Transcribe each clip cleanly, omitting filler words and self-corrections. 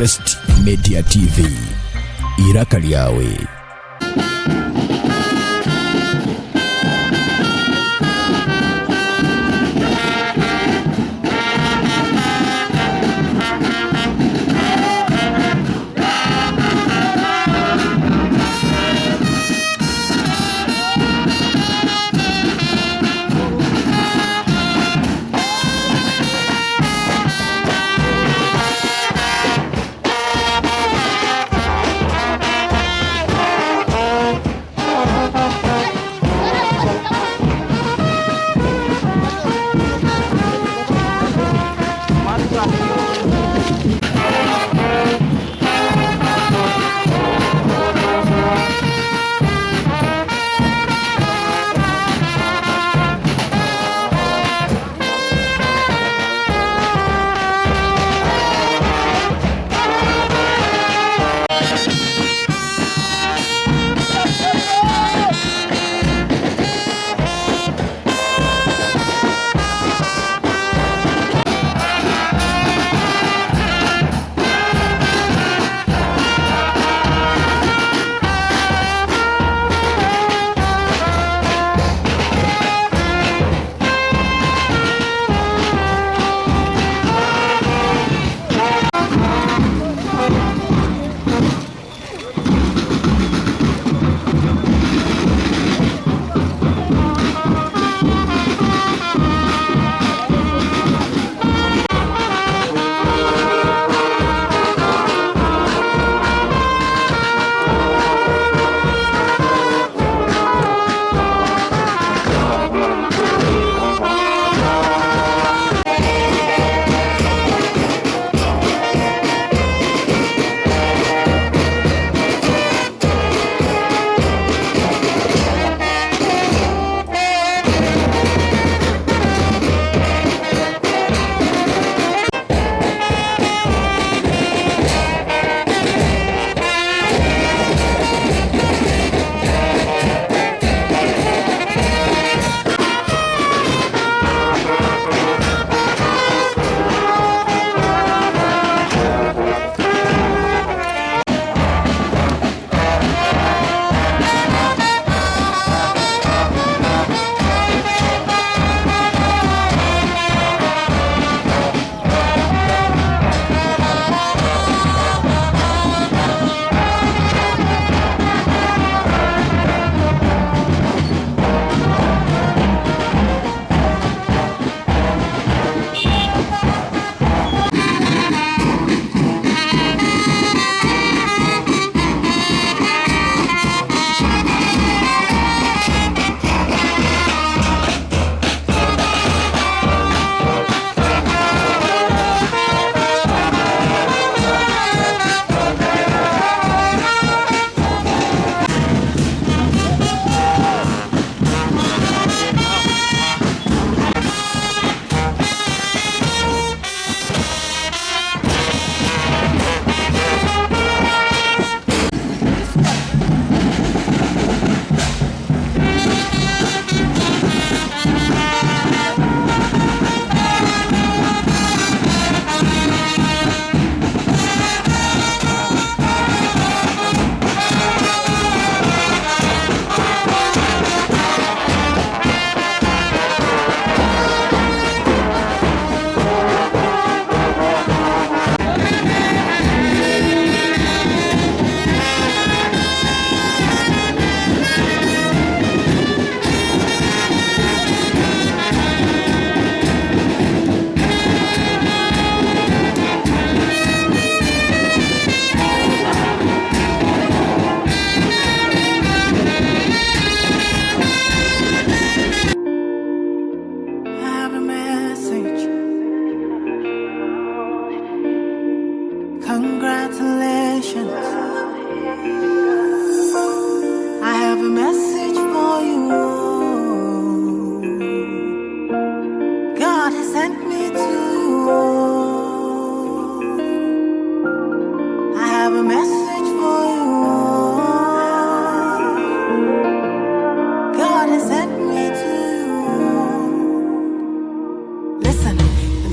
Crest Media TV. Iraka lyawe.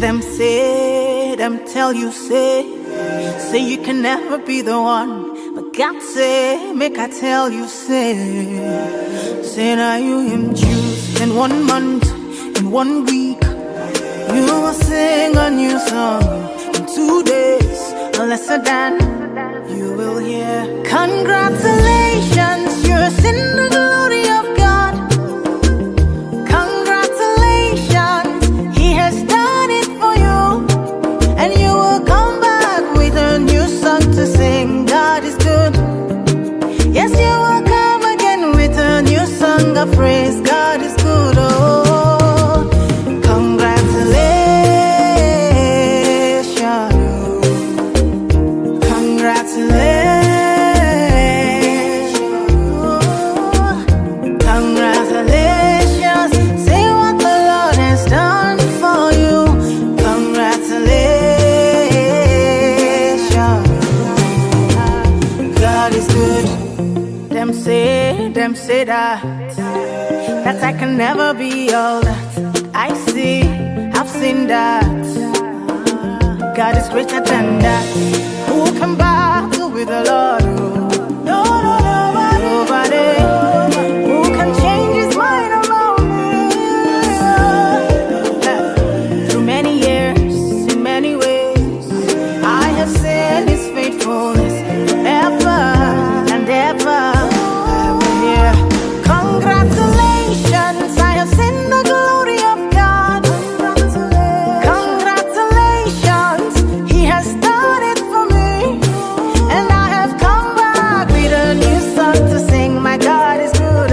Them say, them tell you say Say you can never be the one, but God say, make I tell you, say now you him choose in 1 month, in 1 week. You will sing a new song in 2 days, lesser than you will hear. Congratulations, you're in the glory of God. Congratulations, He has done it for you, and you will come back with a new song to sing. God is good. Yes, you will come again with a new song of praise. God is good. Oh. Them say that I can never be all that I see. I've seen that God is greater than that. Who can battle with the Lord? Nobody. Who can change His mind about me? Through many years, in many ways, I have seen His faithfulness ever and ever. Congratulations, I have seen the glory of God. Congratulations, He has done it for me, and I have come back with a new song to sing. My God is good.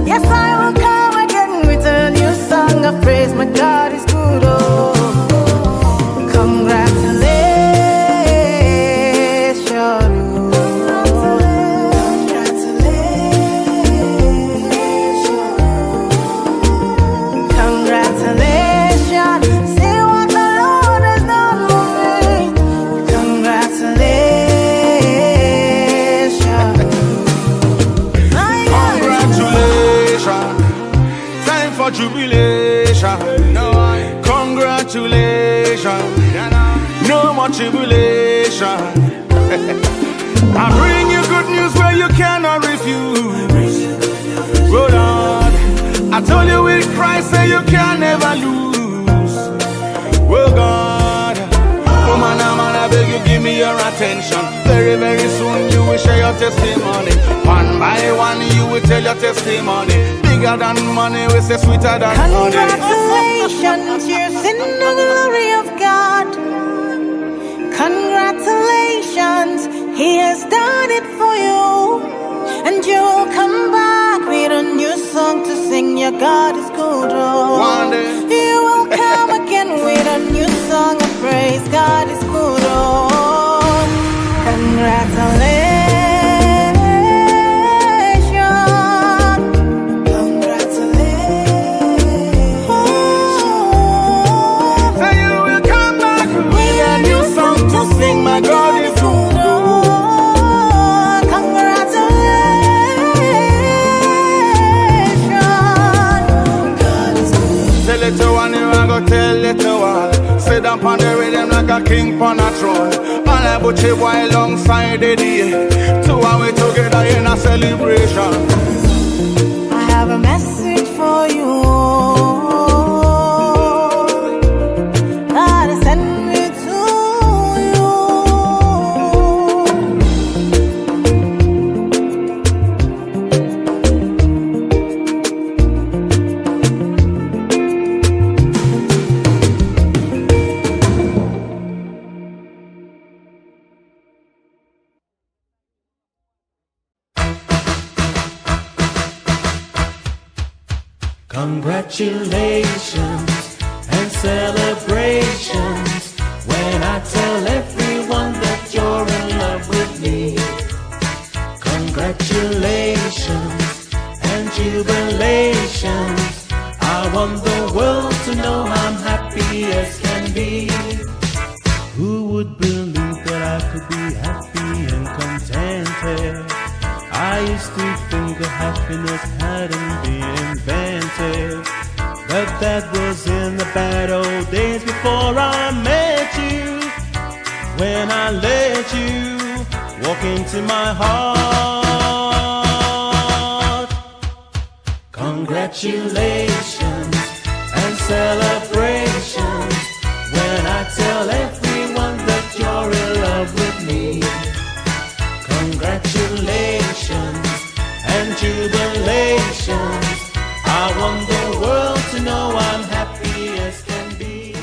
Yes, I will come again with a new song of praise. My God is good. Oh, congratulations. Jubilation, congratulations, no more tribulation. I bring you good news where you cannot refuse. Good Lord, I told you with Christ say you can never lose. Well God, woman, I beg you give me your attention. Very, very soon you will share your testimony. One by one you will tell your testimony. Bigger than money, we say sweeter than honey. Congratulations, you're in the glory of God. Congratulations, He has done it for you, and you'll come back with a new song to sing. Your God is good. Oh, one day you will come again with a new song of praise. God is good. Oh, congratulations. Sing, my God is good. Congratulations. Tell little one, you are go tell little one. Sit down on the rhythm like a king on a throne. And I put you boy alongside the day. Two and we together in a celebration. I have a message for you. God has sent me to Congratulations and celebrations when I tell everyone that you're in love with me. Congratulations and jubilations. I want the world to know I'm happy as can be. Who would believe that I could be happy and contented? I used to think that happiness hadn't been invented, but that was in the bad old days before I met you. when I let you walk into my heart. Congratulations and celebrations when I tell everyone that you're in love with me. Congratulations and jubilations. I want the world to know I'm happy as can be.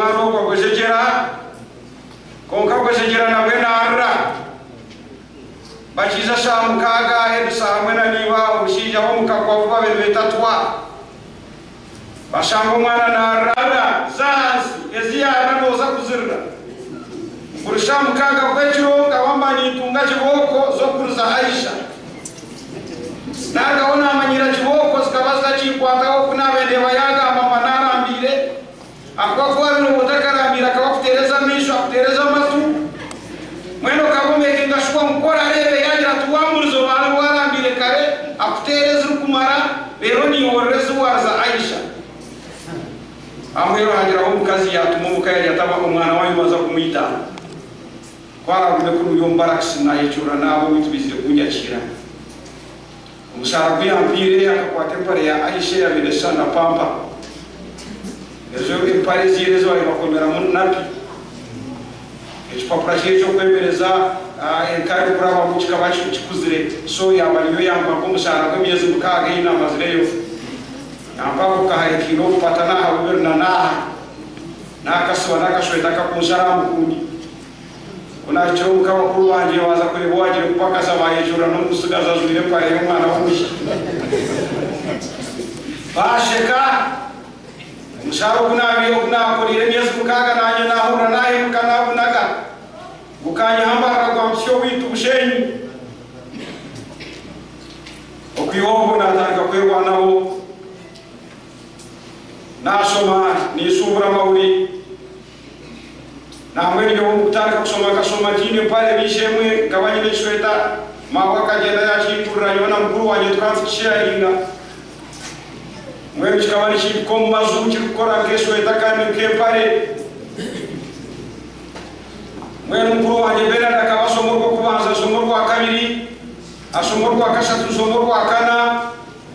umwana wo kwejegera konka kwejegera na benarra bachiza shamukaga hedisa hamwe na niba ushija wo mukakwavuba betatwa bashango mwana narara zansi eziyara noza kuzirra urishamukaga kwechironga wambani itunga chiboko zo kuruza Aisha nagaona amanyira chiboko zikabaza chikwataho kunabende bayaga mama narambire akwakuwa bino mutakarambira akabakutereza misho akutereza matu mweno kabume kingashwa mukora rebe yagira tuwamurizo bana warambire kare akutereza rukumara rero ni worezo waza Aisha amwero hagira ho mukazi yatuma mukaya yataba umwana wayo maza kumwita kwara kumekuru yombaraksi na yechura nabo bitubizire kunyakira umusara kuyambire akakwate pare ya Aisha yabelesha na pampa ezo impare zirezo ari bakomera mu napi echipapura cyo kwemereza enkari kuraba mu kikabachi kikuzire so yabaliyo yamba ko umusara kwemyezi mukaga ina mazireyo nampako kahekiro patana haberna na akaswa nakashweta kakumusara mukundi kuna chonka wakuru wanje waza kweboaje kupaka sama yechura no musugaza zure pare umwana wamushi basheka musaro kunabiyo kunakorire myezi mukaga nanye nahura naye mukanabunaga ukanya hambara kwa msho witu bushenyi okuyombo natanga kwebwa nabo nasoma nisubura mauri namwe ndio mutaka kusoma jini pale bishemwe gabanyile shweta mawaka jenda ya chitura yona mkuru wanje tukamfikishia inga mwe mchikabani chikomo mazuchi kukora keshweta kandi kepare mwe mkuru wanje bena dakabasomorwa kubanza somorwa akabiri asomorwa akashatu somorwa akana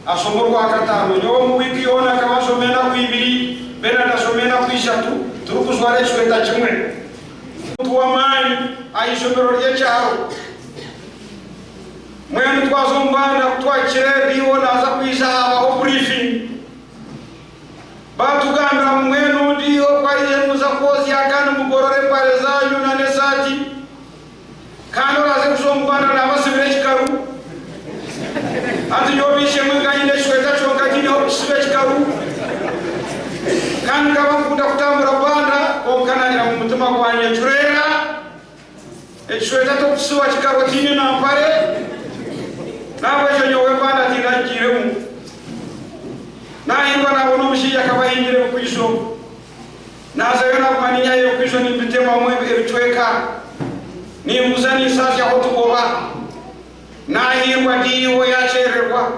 asomorwa akatano nyo mu wiki yona kabasomena kuibiri bena dasomena kuishatu turukuzware shweta chimwe tuwamani aishomero ry'ecyaro mwene twazombanda kutwakire biwo naza kwisha habaho briefing batugambira mwene ndiyo kwaiye muza kozi yakana mugorore pare zanyu na nesati kandi baze kuzombanda nabasibire kikaru ati yobishe mwenganyine shweta chonka kino sibe kikaru kandi kabakunda kutambura banda konkananira mu mutima kwanye churera echweta to kusuwa chikarotini na pare nawe jonyowe banda tinajiremu na ingwa na bono mushiya kabayingire kwisho naza yona kwaninya yo kwisho ni bitema mwe ebitweka ni muzani sasa hotugoba na ingwa diwo yachererwa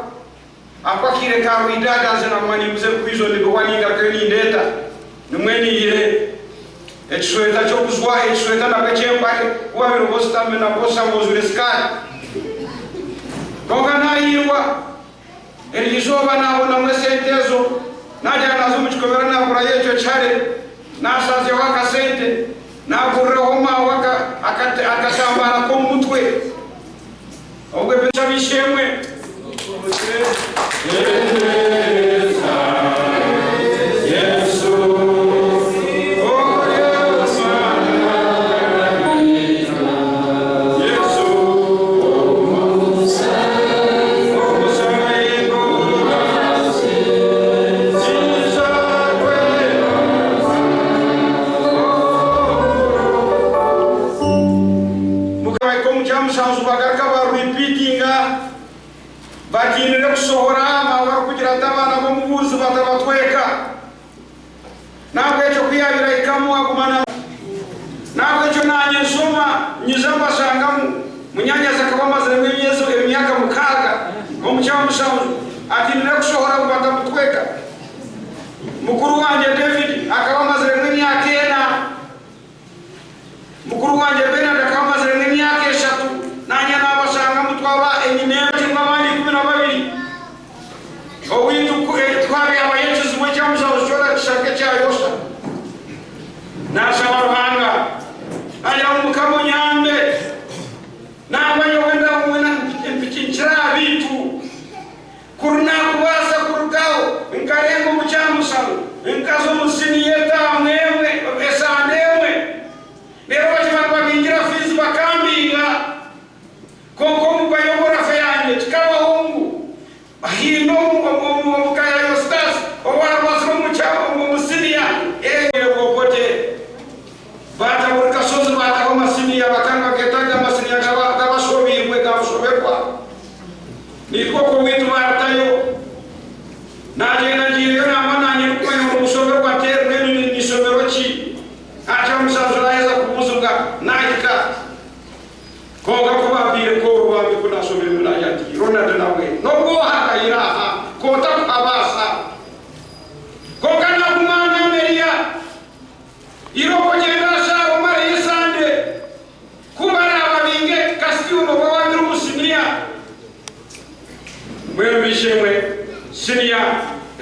akwakire kawe idada zina mwani mze kwisho ni kwaninga kweni ndeta numweni ile echweta chokuzwa echweta na kachembare kwa birobosta mena bosa mozuleskari kongana iwa elizoba nabo na mwesentezo naja nazo muchikomera na kura yecho chare na saze waka sente na kurehoma waka akatambara ko mutwe ogwe besha bishemwe bakinire kusohora mawara kugira tabana bo mubuzi batabatweka nabwo cyo kwiyabira ikamu agumana nabwo cyo nanye soma nyizamba sangamu munyanya zakabamaze n'imyezo emyaka mukaga ngo mucyamu musanzu akinire kusohora batabutweka mukuru wanje David akabamaze n'imyaka ena mukuru wanje Bernard akabamaze n'imyaka 3 nanya nabasanga mutwaba enyine owindu twari abayechuzi mwechamuza ushora kishake cha yosa nasa waruhanga aya umukamo nyambe nabanyo wenda umwena mpichinchira bitu kuruna kuwasa kurugao nkarengo muchamusa nkazo musini yeta mwewe Koga kuwa bire ko wa mi kuna so mi mula yati rona de nawe no go haka iraha ko ta abasa ko kana kumana meria iro ko jenda sa o mare yesande kumara wa binge kastiu no wa ndru musinia mwe mishemwe sinia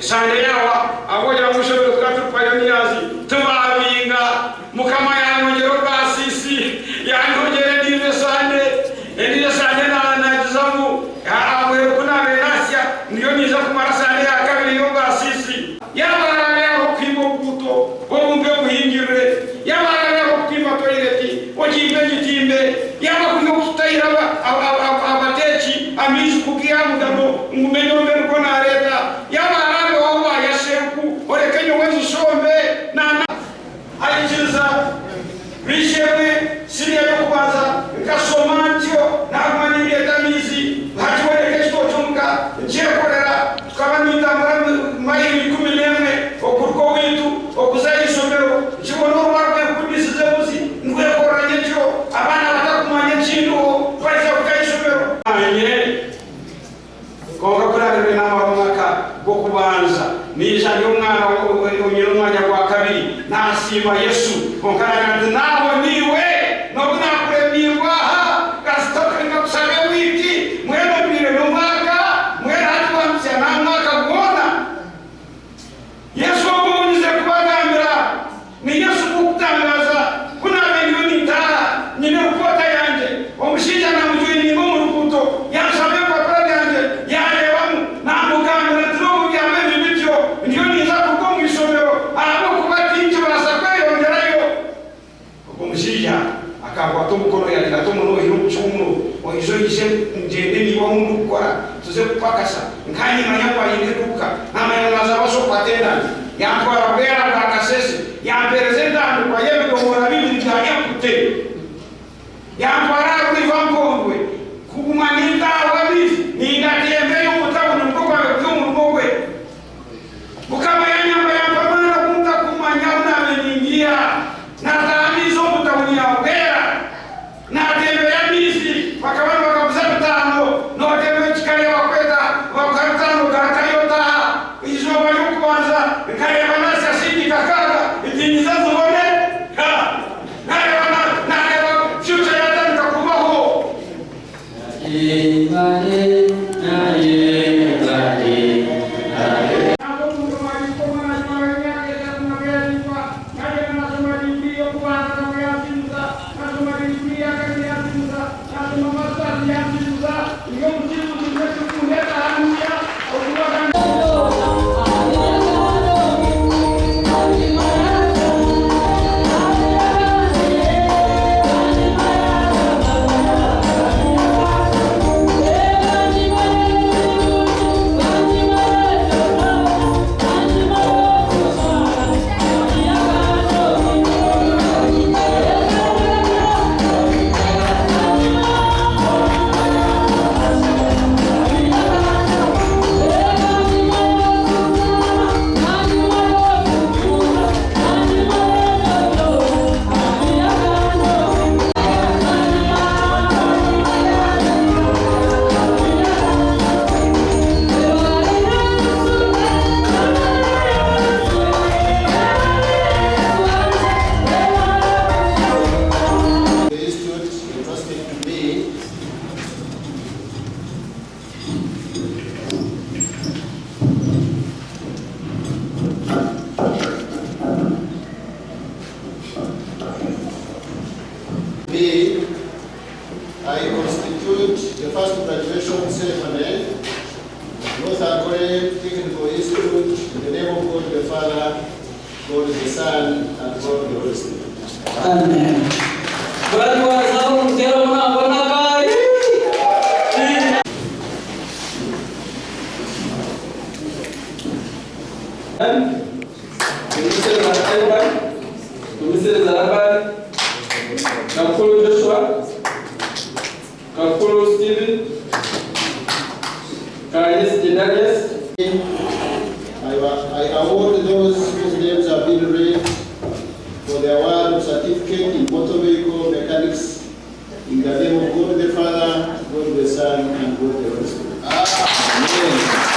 sande yawa aboja musho katu payoniazi tuba binga mukama ya ngero basisi ya ngojere dine sande endile sande na jizamu amwe kuna venasia ndio niza kumara sande ya kabili yo basisi ya bara ya hokimo buto obunge buhingire ya bara ya hokimo toileti ojimbe jitimbe ya bakuyo kutaira abatechi amizi kukia mudano ngumenyo ko na reta ya bara yo wa ya sheku ore kenyo wezu shombe na alijiza Rishewe siria yokubaza nkasomantyo nakumanyiri etamizi hatiwele kechiko chunga njekorera tukabanitambura mayiri 11 okuruko witu okuzayi somero nchibono wakwe kudisize muzi ngwekora nyecho abana batakumanya chindu kwaiza kukai somero anye konga kurare na mwaka bokubanza nisha yomwana onyero mwanya kwa kabiri nasima Yesu konkana nabo niwe nobuna kuremiwa kastoka ngakusabe wiki mwene bire no mwaka mwene atwa msana mwaka kuona Yesu omuze kubagambira ni Yesu kukutangaza kuna milioni tara nyine ukota yanje omushinja na mujwe ni mu rukuto yansabe kwa pale yanje yale wamu na mugambira tuno ya mimi bityo ndio niza kukonga isomero abo kubati injo basakwe yongerayo omushinja akagwa tomukono yali gatomo no hiro chuno oizo ise njende ni wa mundu kwa tuze kupakasa nkani manyakwa yineruka na mayanaza baso patenda yakwa rabera bakasese ya presenta kwa yebe ngora bibi ndaya kute yakwa rabu ivangongwe kukumanita wabizi ni ngatembe yomutabu nukokwa yomurugwe ukama yanyamba yapamana kumta kumanya unameningia na taamizo mutabunia ogera na tembe ya misi wakabana wakabuzabitano no tembe chikale wakweta wakabitano kakayota izo bayukwanza kare banasi asiki kakaga itini zazo wone ha nare wana nare future yata nikakubaho I constitute the first graduation ceremony, North Akure Technical Institute, in the name of God the Father, God the Son, and God the Holy Spirit. Amen. Kakulu Joshua, Kakulu Stephen, Kayes Jedarius. I award those whose names have been read for the award of certificate in motor vehicle mechanics in In the name of God the Father, God the Son, and God the Holy Spirit. Amen.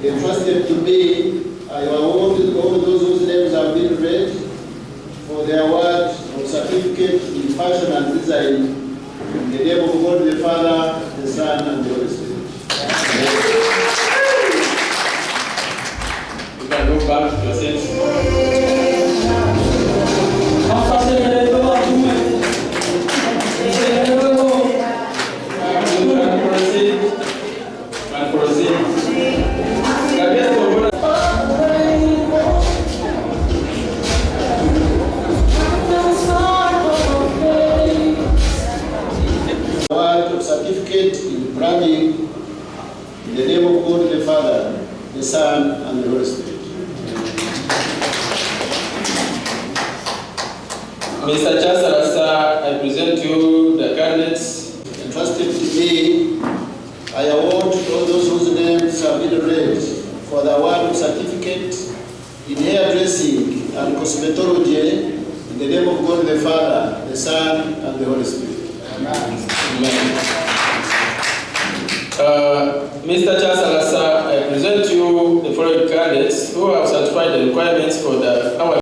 Entrusted to me, I award all those whose names have been read for their award of certificate in fashion and design in the name of God the Father, the Son, and the Holy Spirit. You can go back to your seats. Certificate in branding in the name of God the Father, the Son, and the Holy Spirit. Mr. Chancellor, sir, I present to you the candidates entrusted to me. I award all those whose names have been read for the award of certificate in hairdressing and cosmetology in the name of God the Father, the Son, and the Holy Spirit. Amen. Mr. Chancellor, sir, I present to you the following candidates who have satisfied the requirements for the hour.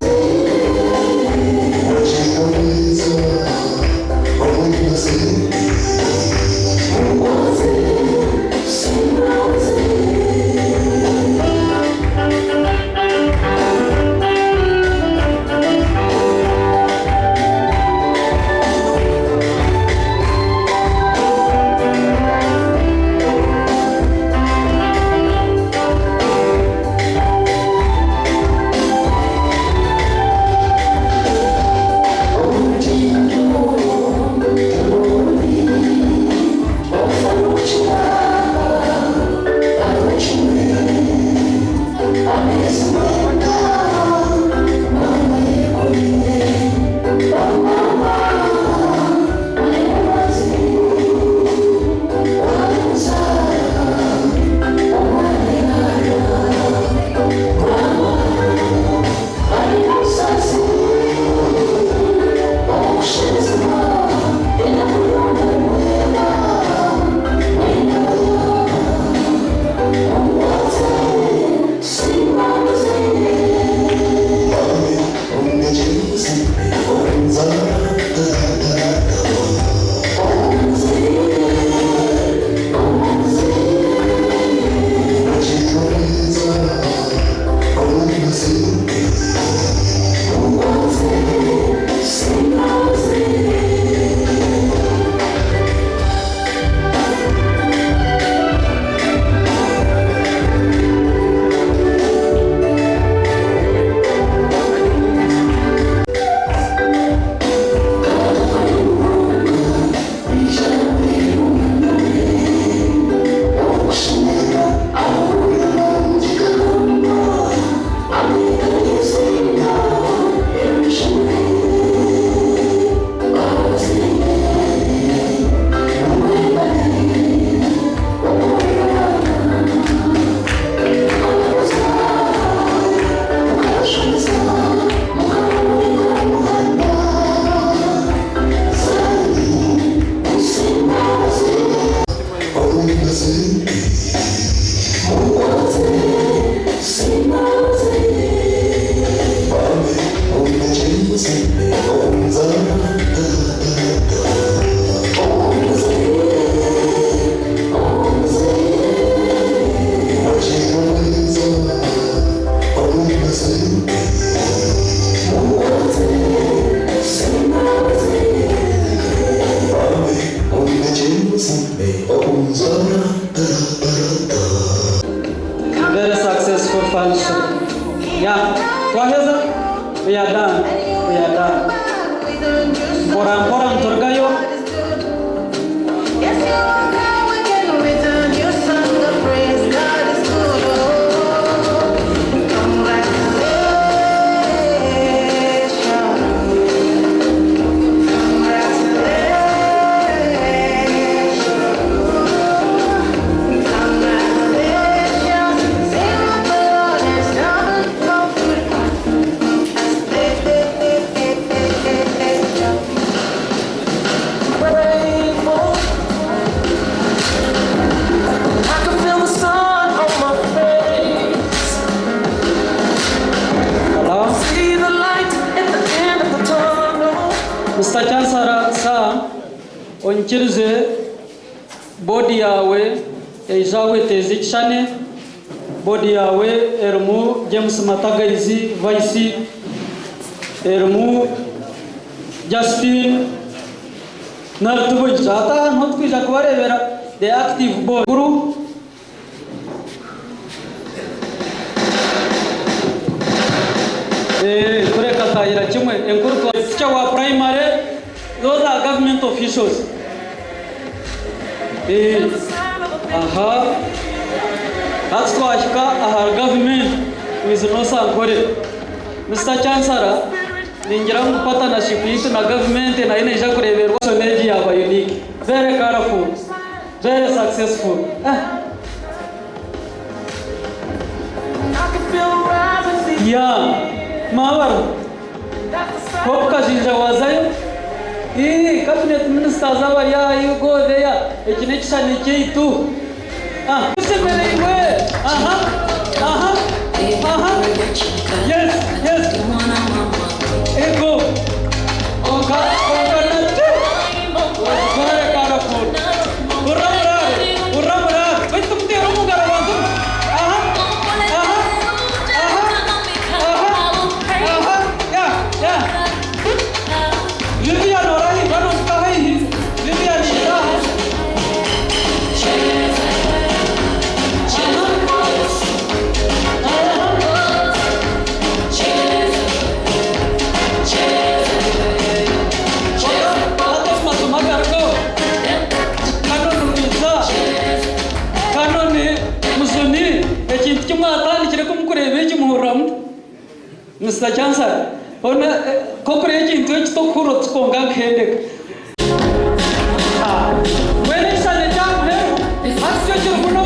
Very successful function. Yeah, twaheza, we are done. We are done. Porang Turgayo. Yes, you are God, we can return your song of praise. onkirize body yawe ejawe tezikishane body yawe erimu James Matagaizi Vice erimu Justin Nartubuja ata ntutwija kubarebera the active board guru kureka kayira kimwe enkuru twa wa primary those are government officials that's why our government is no sankore Mr. Chancellor ningira mpata na shipitu na government na ina ija kureberwa soneji yaba unique very colorful very successful yeah mawar hopka jinja wazayo cabinet minister zawa ya you go there ekinekisha nikitu semere iwe yes ego oka very colorful uramra betum tero mungara wantu Vivian orahi bano kahai Vivian ita Mr. Chancellor, ona corporate into it to kurot konga khendek. When it's an exam, ask your Jermuno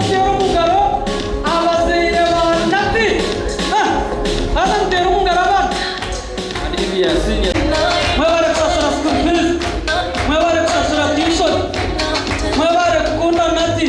Piero Mugaro, I was there nothing. Adam Terungaraban. And if you are senior, my Sasra school fees, my Sasra tuition, my Kunda Nati.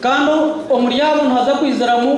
Kando omriyabu nhaza kuizaramu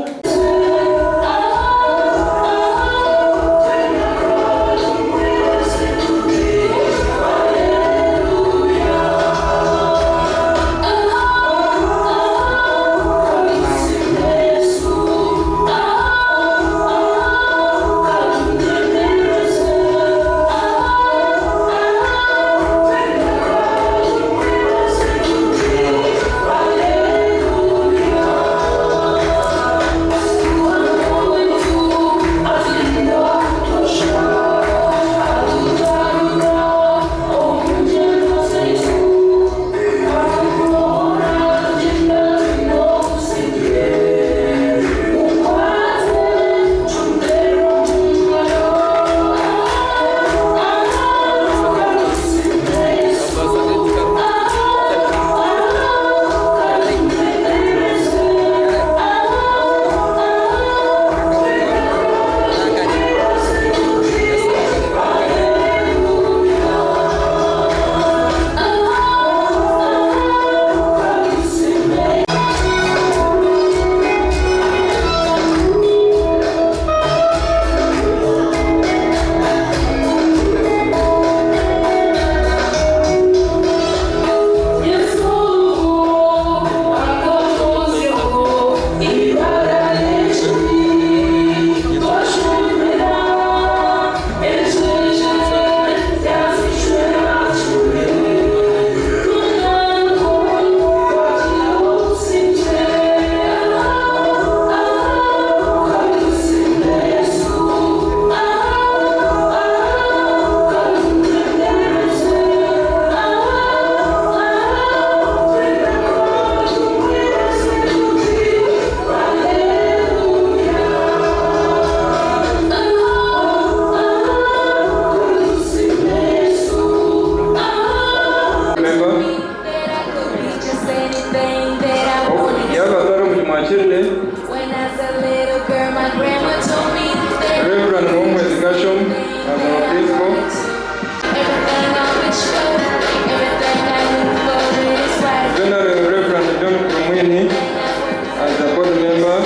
as our principal. Venerable Reverend John Krumwini as a board member.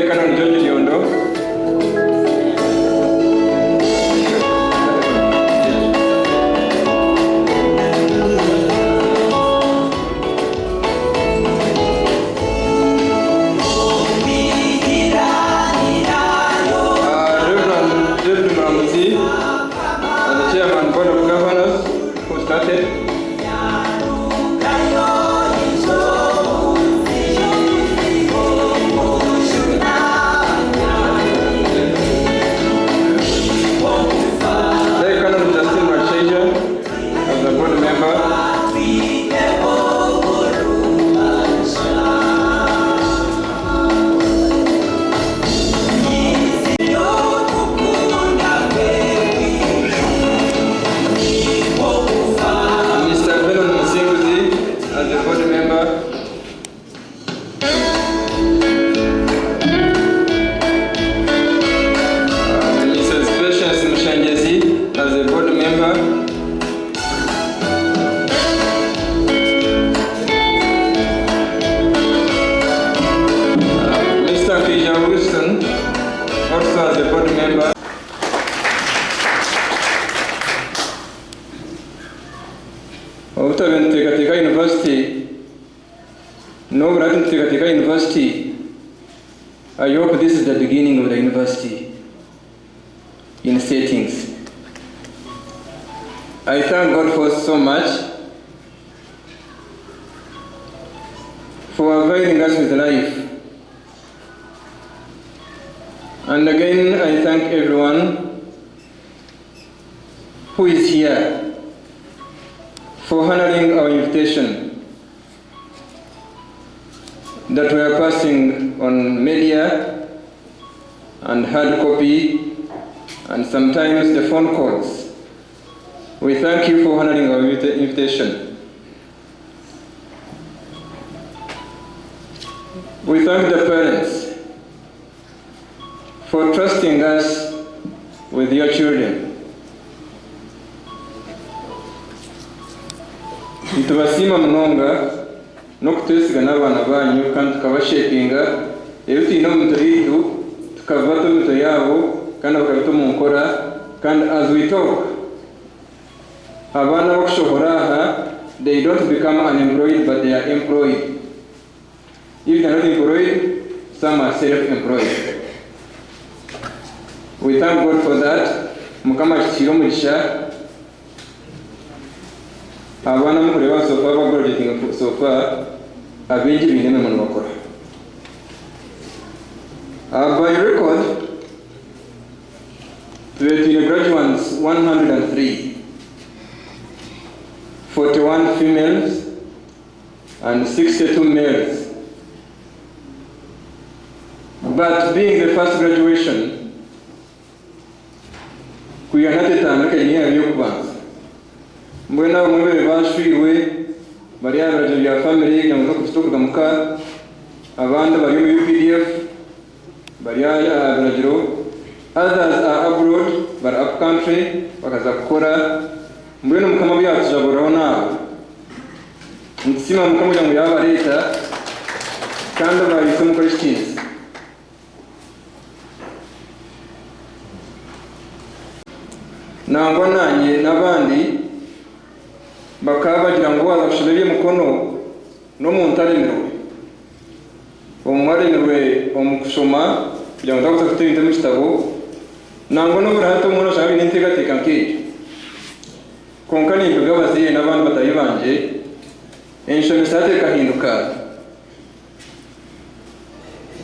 Canon George Liondo. University, I hope this is the beginning of the university in settings. I thank God for so much for availing us with life. And again, I thank everyone who is here for honoring our invitation that we are passing on media and hard copy and sometimes the phone calls. We thank you for honoring our invitation. We thank the parents for trusting us with your children. Nitubasima mnonga no kutwesiga n'abana banyu kandi tukabashepinga iyo tino mito yitu tukavato mito yabo kandi bakabito mu nkora kandi as we talk abana bakushohora aha they don't become unemployed but they are employed. If they are not employed, some are self-employed. We thank God for that. Mukama chiro mugisha abana mukureba so far graduating so far abenji bineme mu bakora. By record, the graduates 103, 41 females and 62 males. But being the first graduation, we are not at America near Yokubanza. When I remember the Vashwe, Maria Raja family, and look to Gamka, Avanda, Bayu UPDF, Maria Rajro, others are abroad, but up country, Bakazakora, Mwenum Kamabia Zaborona, and Simon Kamuja Yavareta, Kandava is some Christians. Nangona n'abandi bakaba bagira ngo bazashobeye mukono no mu ntaremerwe omwaremerwe omukusoma kugira ngo ndakuza kutera intemu kitabo nangona burahato umuntu ashaka n'integateka nk'ejo konka nimbiga baziye n'abandi batari banje enshome sateka hinduka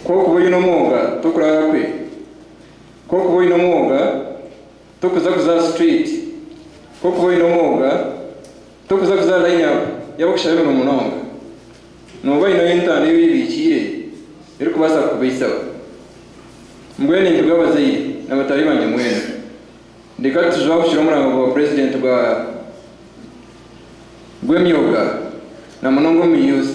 ko kuboye no mwuga tukurara kwe ko kuboye no mwuga tukuza kuza street ko kuboye no mwuga tukuza kuza line up yabukushabe mu munonga nuba ino intane y'ibikire iri kubasa kubisaba mbwene imvuga baziye n'abatari banje mwene ndika tujwa kushira umurango wa president gw'emyoga na munongo mu youth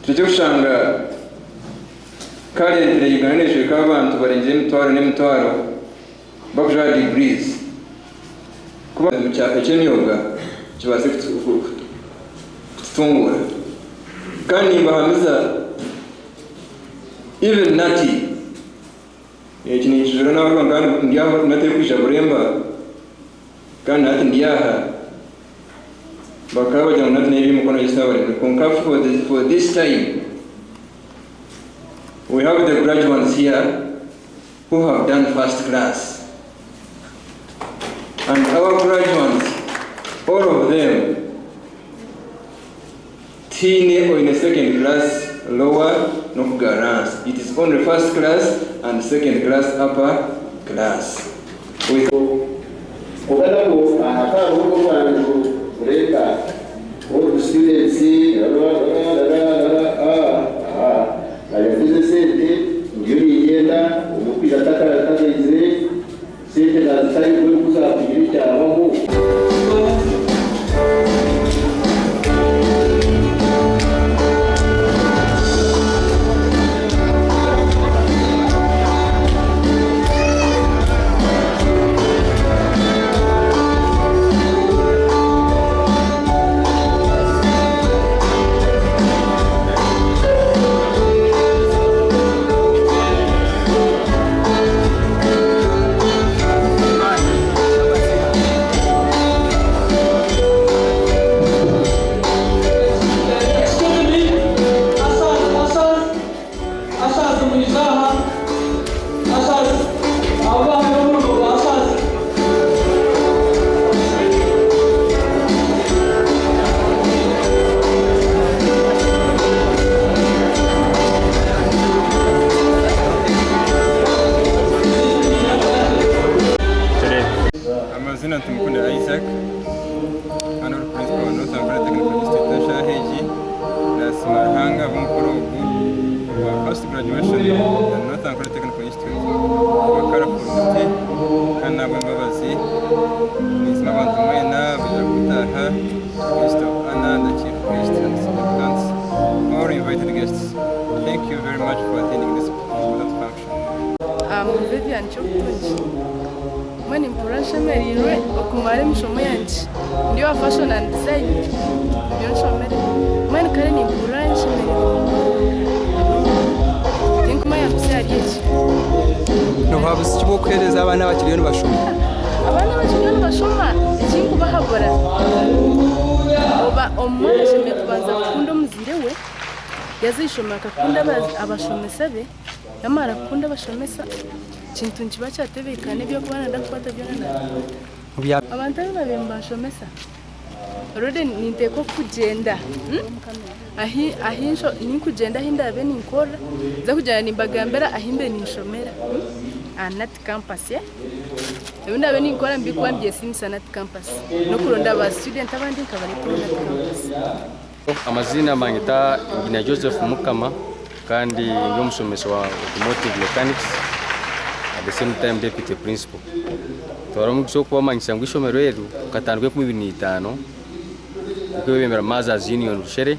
tujye kushanga currently Uganda neshwe k'abantu barenze emitwaro n'emitwaro bakuja degrees kuba mu cyapa cy'emyoga kibase kutungura kandi bahamiza even nati kinishijura n'abaganga ndiyaho nateye kwisha buremba kandi nati ndiyaha bakaba bajya nati n'ebi mukono yisabare konka for this time we have the graduates here who have done first class, and our graduates, all of them teeny or in a second class lower no garage. It is only first class and second class upper class. With all the students abashomesa be yamara kunda abashomesa kintu nkiba cyatebekane byo kubana ndakwata byo nanda abantu babemba bashomesa rode ninteko kugenda ahinsho ni kugenda hindabe ni nkora za kujana nimbagambera ahimbe ni nshomera anat campus ya ndabe ni nkora mbikwa mbye simsa nat campus no kuronda aba student abandi nkabari kuri nat campus. Amazina mangita Engineer Joseph Mukama kandi ndi umusomesa wa automotive mechanics at the same time deputy principal. Twaramukso kwa manyisa ngwishomero yeru katandwe ku 2005 kuko bemera Mazas Union Rushere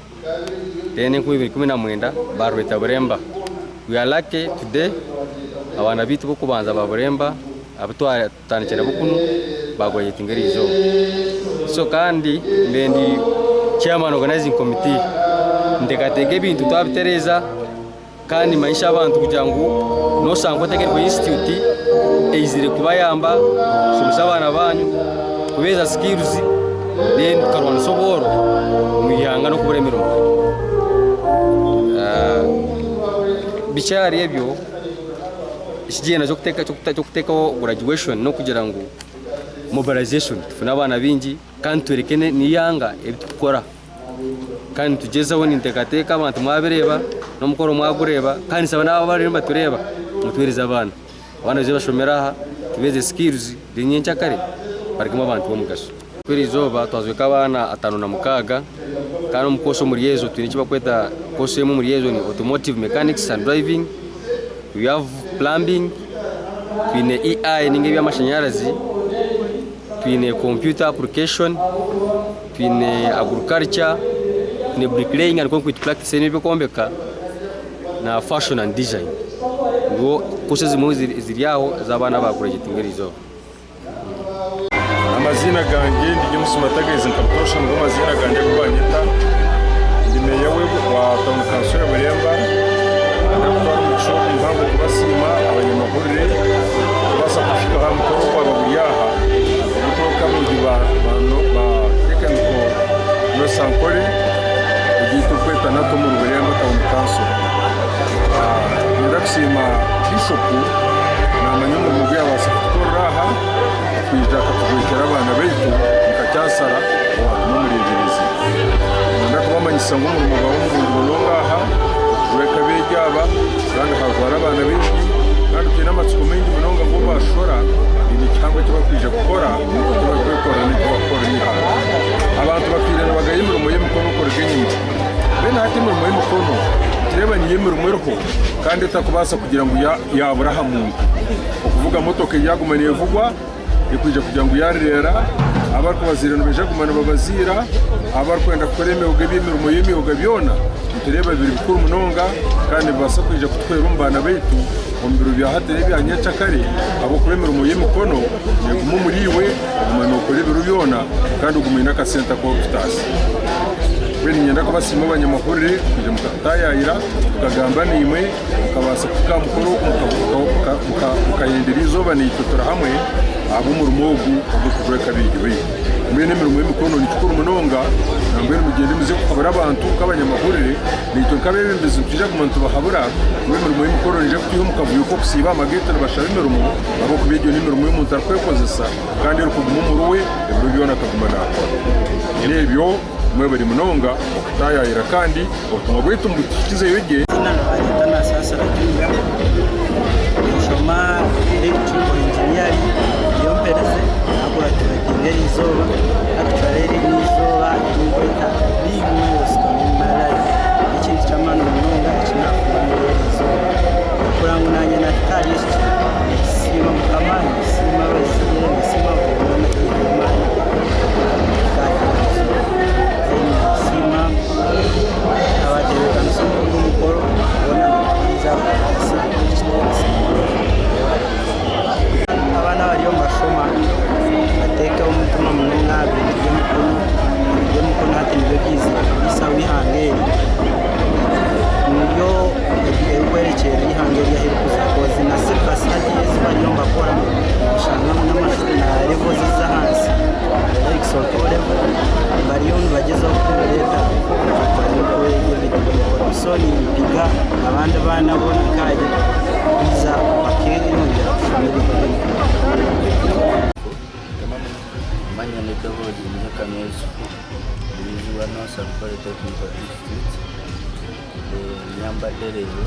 then ku 2019 barweta Buremba. We are lucky today abana bitu bo kubanza ba Buremba abutwa tanekera bukunu bagoye tingerizo. So kandi mbendi chairman organizing committee ndekatege bintu twabitereza kandi maisha abantu kugira ngo no sangwa tegeko institute eizire kubayamba somesa abana banyu kubeza skills then karwana soboro muyanga no kuburemiro bichari ebyo ikigenda cyo kuteka graduation no kugira ngo mobilization tufuna abana bingi kandi turekene niyanga ebitukora kandi tugezaho nintekateka abantu mwabireba no mukoro mwagureba kandi sabana abaremba tureba mutwereza abana je bashomera aha tubeze skills dinyencha kare barikimo abantu bo mugasho kweri zoba twazweka abana 56 kandi umukoso muri yezo twinikiba kweta koso yemu muri yezo ni automotive mechanics and driving, we have plumbing, twine EI ninge by'amashanyarazi twine computer application, twine agriculture, twine bricklaying and concrete practice n'ibyo kombeka na fashion and design. Ngo kose zimwe ziri aho z'abana ba projecting rizo. Amazina gange ndi Musumataga Nkatosha ngo amazina gange kubanyita ndime yewe wa Town Council Buremba ndakora muco imbango kubasima abanyamagurire basa kufika ha mukoro kwa baburiyaha kutoka mu bano ba tekaniko no sankore igito kweta nato mu Buremba Town Council ndakusima bishop na manyumba mu bya basikoraha kwijaka kujekera abana baitu mukacyasara watumumurindiriza ndakubamanyisa ngo mu mugabo w'umuntu ngaha ureka bejyaba kandi havara abana benshi kandi tena amatsiko menshi munonga ngo bashora ni cyangwa cyo bakwije gukora cyo bakora ni bakora ni ha abantu bakirana bagayimira umuye mukono ukora genyuma bene hati mu umuye mukono kireba ni yemira umwerho kandi takubasa kugira ngo yabura hamuntu ukuvuga motoke yagumaniye vugwa ikwije kugira ngo yarera abarko bazirana beje kumana babazira abarkwenda kureme ugabimira umuyemi ugabyona tureba biri bikuru munonga kandi basa kwije kutwera umbana baitu ombiro bya hatere byanyaca kare abo kuremera umuyemi kono yekumu muriwe umwana ukore biro byona kandi ugumina ka center ko stars bene nyenda ko basimo abanyamakuru kuje mukatayayira tukagamba nimwe ukabasa kukamukoro ukayenderizo banitutura hamwe abo mu rumogu ubukujweka bigiwe mbene mu rumogu kono ni kikuru munonga mbene mugende muze kukabara abantu kabanyamahurire nito kabebe mbizo kija kumantu bahabura mu rumogu kono nije kutiho mukavuye ko kusiba amagete bashaba imirumo abo kubijyo ni rumogu muntu arkwekozesa kandi rukugumu muruwe ebiro byona kaguma nakora nebyo mwe bari munonga okutayayira kandi obutumwa bwetu mbukize yoge na sasa rajunga shoma electrical engineering yompereze akora turekingeri izoba actually izoba ingweta big news in my life ikintu cyamana munonga kinafumira izoba kurango nanye na kari sima mukamani sima bazire sima kubona imana sima abadewe kansoko n'umukoro bona nziza abana bari yo mashoma bateka umutima munonga bintu by'umukono hati nibyo byiza bisa wihangeri niyo ekwerekera ihangeri yaherukuza kozi na sirkasi hagiye ziba niyo mbakora ushanga n'amashuri na level ziza hansi like sotore bariyo bagezaho kuri leta bakora yuko y'ibintu so ni biga abandi bana bona kaje biza bakiyongera kushimira manya ne kabo di nyakamezo bizuwa no sapore technical institute nyamba dereyo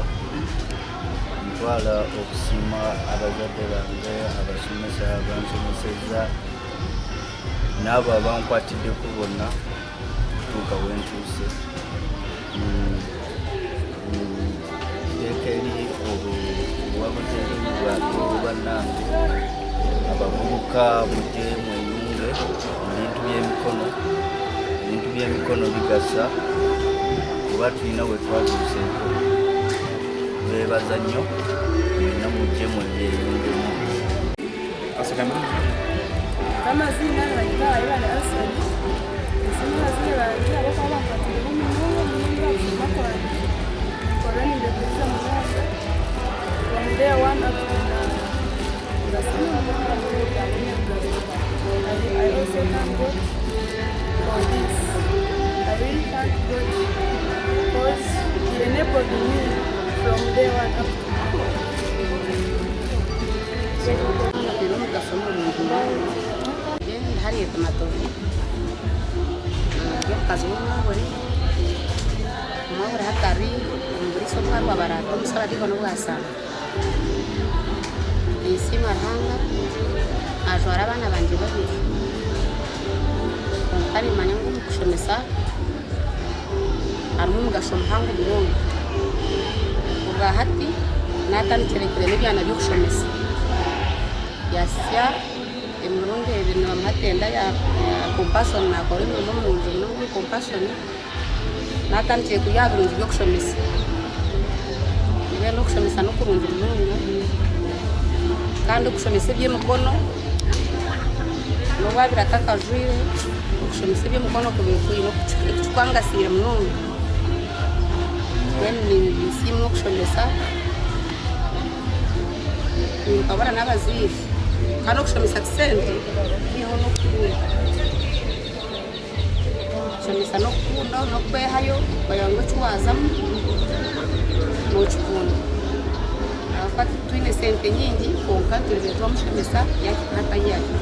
ntwala okusima abazadde bange abasomesa abansomeseza n'abo abankwatidde kubona kutuuka wentuuse teekeri obuwabuzi bwatobannange abavubuka muje mweyunge ebintu by'emikono bigasa kuba tulina we twatuuseeko beebaza nnyo nina muje mweyeyungemu amazina naita ibana asali izina zile baadhi hapo kama mpatile mungu kusoma kwa korani ndio kuza mwanzo from day one up to now nasema I also thank God for this. I really thank God because He enabled me from day one up to now. Hari tomatovi yo kazuma bori mawara hatari muri somar babarato musara di kono wasa isi marhanga ajwara bana banje babiri ari manyangu kushomesa armu gashomhanga birongo uga hati natani kerekere byana byo kushomesa yasya murungi ibintu amatenda ya compassion nakora imirimo munju no compassion natangiye kuya birungi byo kushomesa ibe no kushomesa no kurungi mungu kandi kushomesa iby'umukono no wabira takajwire kushomesa iby'umukono kubikuye no kwangasira mungu ni simu kushomesa abana n'abaziri kandi kushomesa kisente niho no kushomesa no kukunda no kwehayo bayango cywazamu no kukunda afata twine sente nyingi konka turi tuwa mushomesa yaki hata yaki